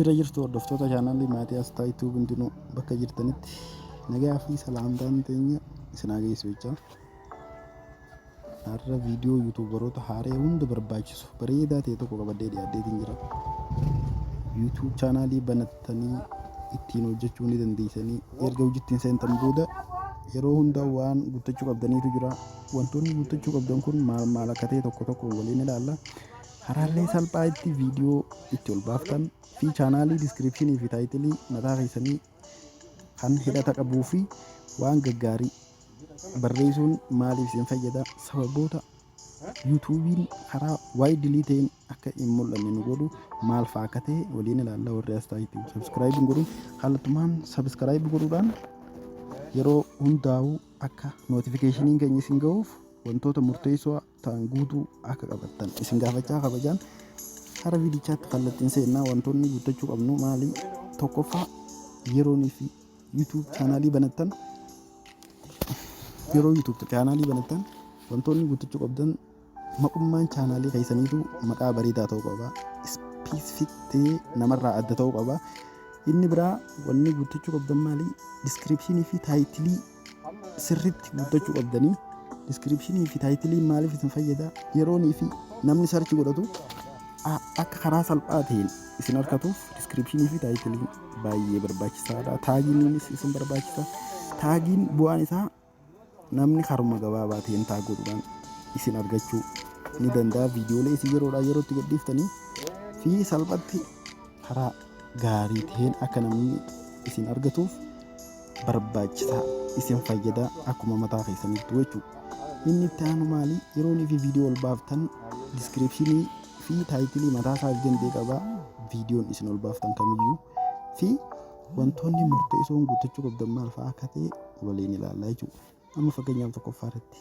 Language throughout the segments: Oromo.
Jira jirtu hordoftoota chaanaalii Maatiyaas Taayituu hundinuu bakka jirtanitti nagaa fi salaamtaan teenya isin haa geessu jecha. Har'a viidiyoo yuutuubaroota haaree hunda barbaachisu bareedaa ta'e tokko qabadhee dhiyaadheetiin jira. YouTube chaanaalii banattanii ittiin hojjechuu ni dandeessanii erga hojjettiin seentan booda yeroo hundaa waan guuttachuu qabdaniitu jira. Wantoonni guuttachuu qabdan kun maal akka ta'e tokko tokko waliin ilaalla. Karaalee salphaa itti viidiyoo itti ol baaftan fi chaanaalii diskiripshinii fi taayitilii mataa keessanii kan hidhata qabuu fi waan gaggaarii barreessuun maaliif isin fayyada? Sababoota yuutuubiin karaa waayidilii ta'een akka hin mul'anne nu godhu maal fa'aa akka ta'e waliin ilaalla. Warri as taayitii sabskiraayib godhuun kallattumaan sabskiraayib godhuudhaan yeroo hundaa'uu akka nootifikeeshiniin keenya isin ga'uuf wantoota murteessoo ta'an guutuu akka qabattan isin gaafachaa kabajaan hara viidichaatti kallattiin seennaa. Wantoonni guuttachuu qabnu maali? Tokkoffaa yeroonii fi YouTube chaanaalii banattan wantoonni guuttachuu qabdan maqummaan chaanaalii keessaniitu maqaa bareedaa ta'uu qaba. Ispeesifik ta'ee namarraa adda ta'uu qaba. Inni biraa wanni guuttachuu qabdan maali? Diskiripshinii fi taayitilii sirriitti guuttachuu qabdanii. Diskiripshinii fi taayitiliin maaliif isin fayyada? Yeroonii fi namni sarchi godhatu akka karaa salphaa ta'een isin argatuuf diskiripshinii fi taayitiliin baay'ee barbaachisaadha. Taagiinis isin barbaachisa. Taagiin bu'aan isaa namni karuma gabaabaa ta'een taag godhuudhaan isin argachuu ni danda'a. Viidiyoolee isin yeroodhaa yerootti gadhiiftanii fi salphatti karaa gaarii ta'een akka namni isin argatuuf barbaachisaa isin fayyada akkuma mataa keessanitti jechuudha. Inni itti aanu maali? Yeroonii fi viidiyoo ol baaftan diskiripshinii fi taayitilii mataa isaa danda'e qaba. Viidiyoon isin ol baaftan kamiyyuu fi wantoonni murteessoon guuttachuu qabdan maal fa'aa akka ta'e waliin ilaallaa jechuudha. Amma fakkeenyaaf tokkoffaa irratti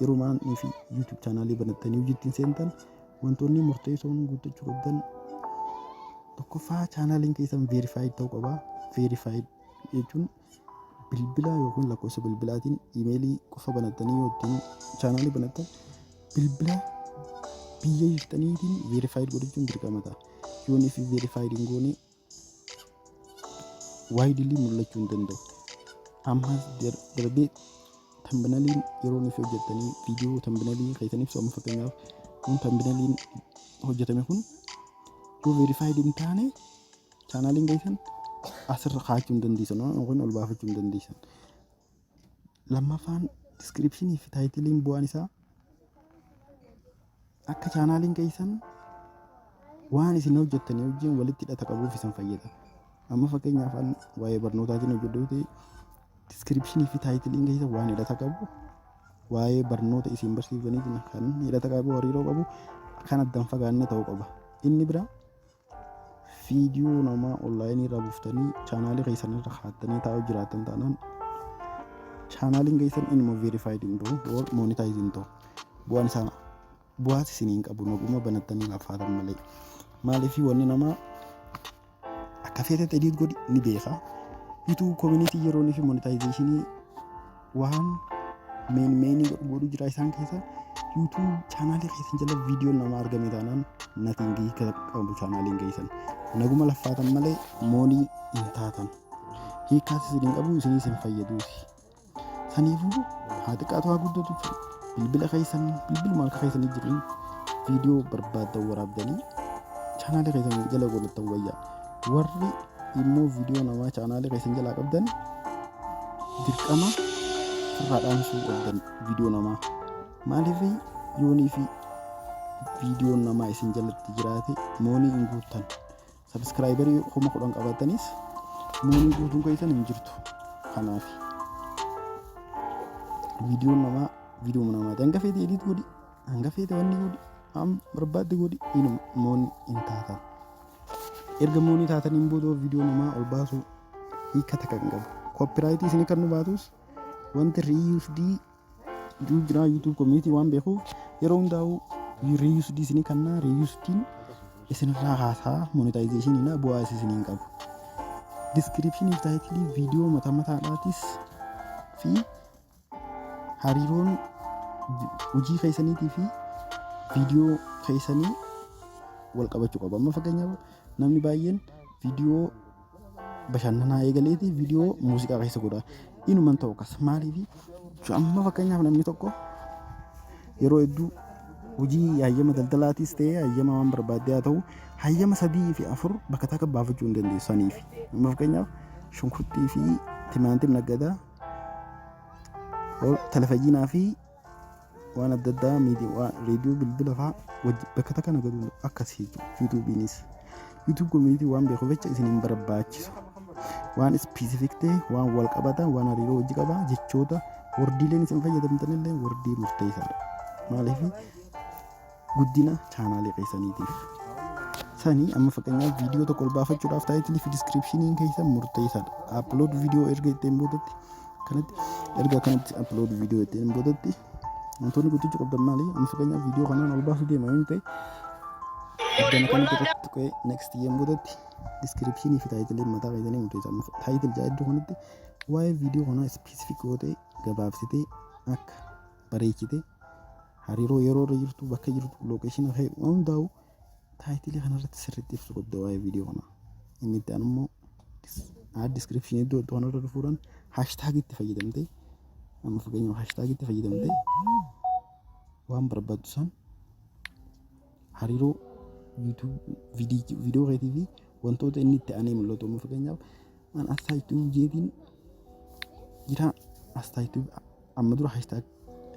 yeroo maanii fi YouTube chaanaalii banattanii hojjettiin seentan wantoonni murteessoon guuttachuu qabdan tokkoffaa chaanaaliin keessan veerifaayid ta'uu qaba. Veerifaayid jechuun bilbila yookiin lakkoofsa bilbilaatiin iimeelii qofa banattanii yookiin chaanaalii banattan bilbila biyya jirtaniitiin veerifaayid godhachuun dirqama ta'a. Yoonii fi veerifaayid hin goone waayidilii mul'achuu hin danda'u. Ammas darbee tambanaliin yeroon ifi hojjettanii viidiyoo tambanalii keessaniif amma fakkeenyaaf kun tambanaliin hojjetame kun yoo veerifaayid hin taane chaanaaliin keessan asirra kaachuu hin dandeessan yookiin ol baafachuu hin dandeessan. Lammaffaan diskiripshinii fi taayitiliin bu'aan isaa akka chaanaaliin keessan waan isin hojjettanii wajjin walitti hidhata qabuuf isin fayyada. Amma fakkeenyaaf waa'ee barnootaatiin hojjedhu ta'e diskiripshinii fi taayitiliin keessan waan hidhata qabu waa'ee barnoota isin barsiifaniitiin kan hidhata qabu hariiroo qabu kan addaan fagaannee ta'uu qaba. Inni biraa viidiyoo namaa onlaayinii irraa buuftanii chaanaalii keessan irra kaa'attanii taa'uu jiraatan taanaan chaanaaliin keessan inuma veerifaayid hin ta'u yookiin moonitaayiz hin ta'u. Bu'aan isaa bu'aas isin hin qabu naguma banattanii lafaatan malee. Maaliif wanni namaa akka feetetti ediit godhi ni beeka. YouTube community yeroonii fi moonitaayizeeshinii waan meenii godhu jira isaan keessa. YouTube chaanaalii keessan jala viidiyoon namaa argame taanaan natingii qabu chaanaaliin keessan. Naguma lafaatan malee moonii hin taatan. Hiikkaas isin hin qabu isinis hin fayyaduufi. Saniifuu haa xiqqaatu haa guddatu bilbila keessan bilbiluma harka keessanii jiruun viidiyoo barbaaddan waraabdanii chaanaalii keessan jala godhattan wayyaa. Warri immoo viidiyoo namaa chaanaalii keessan jalaa qabdan dirqama irraa dhaansuu qabdan viidiyoo namaa. Maaliif yoonii fi viidiyoon namaa isin jalatti jiraate moonii hin guuttan. Sabskiraayibarii 10,000 qabattanis moonii guutuun keessan hin jirtu. Kanaaf viidiyoon namaa viidiyoo namaati. Hanga feete ediit godhi, hanga feete wanni godhi, barbaadde godhi moonii hin taatan. Erga moonii taataniin booda viidiyoo namaa ol baasu hiikkata kan qabu. Koppiraayitii isin kan nu baatus wanti riiyuusdii jira YouTube community waan beekuuf yeroo hundaa'u riiyuusdii isin kannaa riiyuusdiin isinirraa haasaa moonitaayizeeshiniina bu'aa isin hin qabu. Diskiripshinii fi taayitilii viidiyoo mataadhaatis fi hariiroon hojii keessaniitii fi viidiyoo keessanii wal qabachuu qaba. Amma fakkeenyaaf namni baay'een viidiyoo bashannanaa eegaleeti viidiyoo muuziqaa keessa godha. Inuman ta'u akkas maaliif amma fakkeenyaaf namni tokko yeroo hedduu hojii hayyama daldalaatis ta'ee hayyama waan barbaadde haa ta'u hayyama 3 fi 4 bakka takka baafachuu hin dandeessu saniif. Fakkeenyaaf shunkurtii fi timaatimii naggadaa televezyiinaa fi waan adda addaa reediyoo bilbila fa'aa bakka takka nagaduu akkasii yuutuubiinis. YouTube community waan beekuuf jecha isin hin barbaachisu. Waan specific ta'e waan wal qabata waan hariiroo hojii qaba jechoota wordiileen isin fayyadamtanillee wordii murteessaadha. Maaliif guddina chaanaalii keessaniitiif. Sanii amma fakkeenyaaf viidiyoo tokko ol baafachuudhaaf taayitilii fi diskiripshiniin keessa murteessaadha. Upload viidiyoo erga ittiin boodatti kanatti erga kanatti upload viidiyoo ittiin boodatti wantoonni guddichi qabdan maali? Amma fakkeenyaaf viidiyoo kanaan ol baasuu deema yoo ta'e iddana kanatti irratti tuqee next yemmuu boodatti diskiripshinii fi taayitilii mataa fayyadamanii murteessa. Taayitil jaa iddoo kanatti waa'ee viidiyoo kanaa specific yoo ta'e gabaabsitee akka bareechitee hariiroo yeroo irra jirtu bakka jirtu lookeeshina ta'e hundaa'u taayitilii kanarratti sirriitti ibsu qabda waa'ee viidiyoo kanaa. Inni itti aanu immoo diskiripshinii iddoo kanarra dhufuudhaan haashtaagitti fayyadamtee amma fakkeenyaaf haashtaagitti fayyadamtee waan barbaaddu san hariiroo viidiyoo keetii fi wantoota inni itti aanee mul'atu. Amma fakkeenyaaf an astaayituu jeetiin jira astaayituu amma dura haashtaag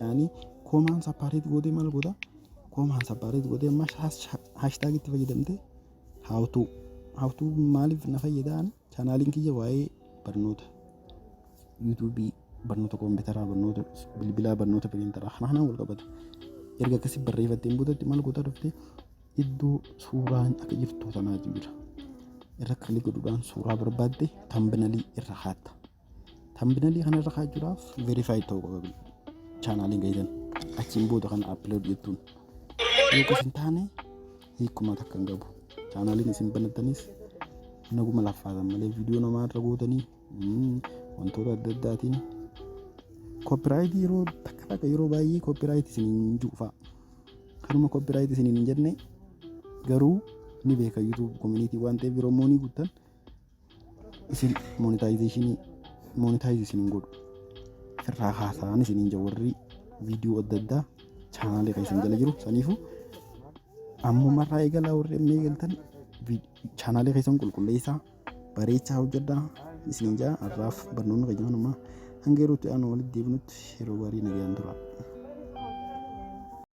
yaani koomaan sapaareet gootee maal goota koomaan sapaareet gootee amma haashtaagitti fayyadamtee haawtuu maaliif na fayyadaan chaanaaliin kiyya waa'ee barnoota yuutuubii barnoota kompiitaraa barnoota bilbilaa barnoota piriintaraa kanaan wal qabata. Erga akkasii barreeffatteen boodatti maal goota dhuftee iddoo suuraan akka jirtu sanaatu jira. Irra kilik godhuudhaan suuraa barbaadde tambinalii irra kaa'atta. Tambinalii kana irra kaa'achuudhaaf verifaayi ta'uu qaba chaanaaliin keessan. Achiin booda kana upload jettuun. Yoo akkas hin taane hiikuma takka hin qabu. Chaanaaliin isin banattanis naguma laffaatan malee viidiyoo namaa irra gootanii wantoota adda addaatiin koopiraayitii yeroo takka yeroo baay'ee koopiraayitii isin hin juufa. Kanuma koopiraayitii isin hin jenne garuu ni beeka YouTube community waan ta'eef yeroo moonii guutan isin monetization isin godhu. Irraa haasaan isin hin jawarri viidiyoo adda addaa chaanaalii keessan jala jiru saniifu ammumarraa eegalaa warri amma eegaltan chaanaalii keessan qulqulleessaa bareechaa hojjedhaa isin jaa har'aaf barnoonni keenya kanuma hanga yerootti aanu walitti deebinutti yeroo gaarii nagayaan tura.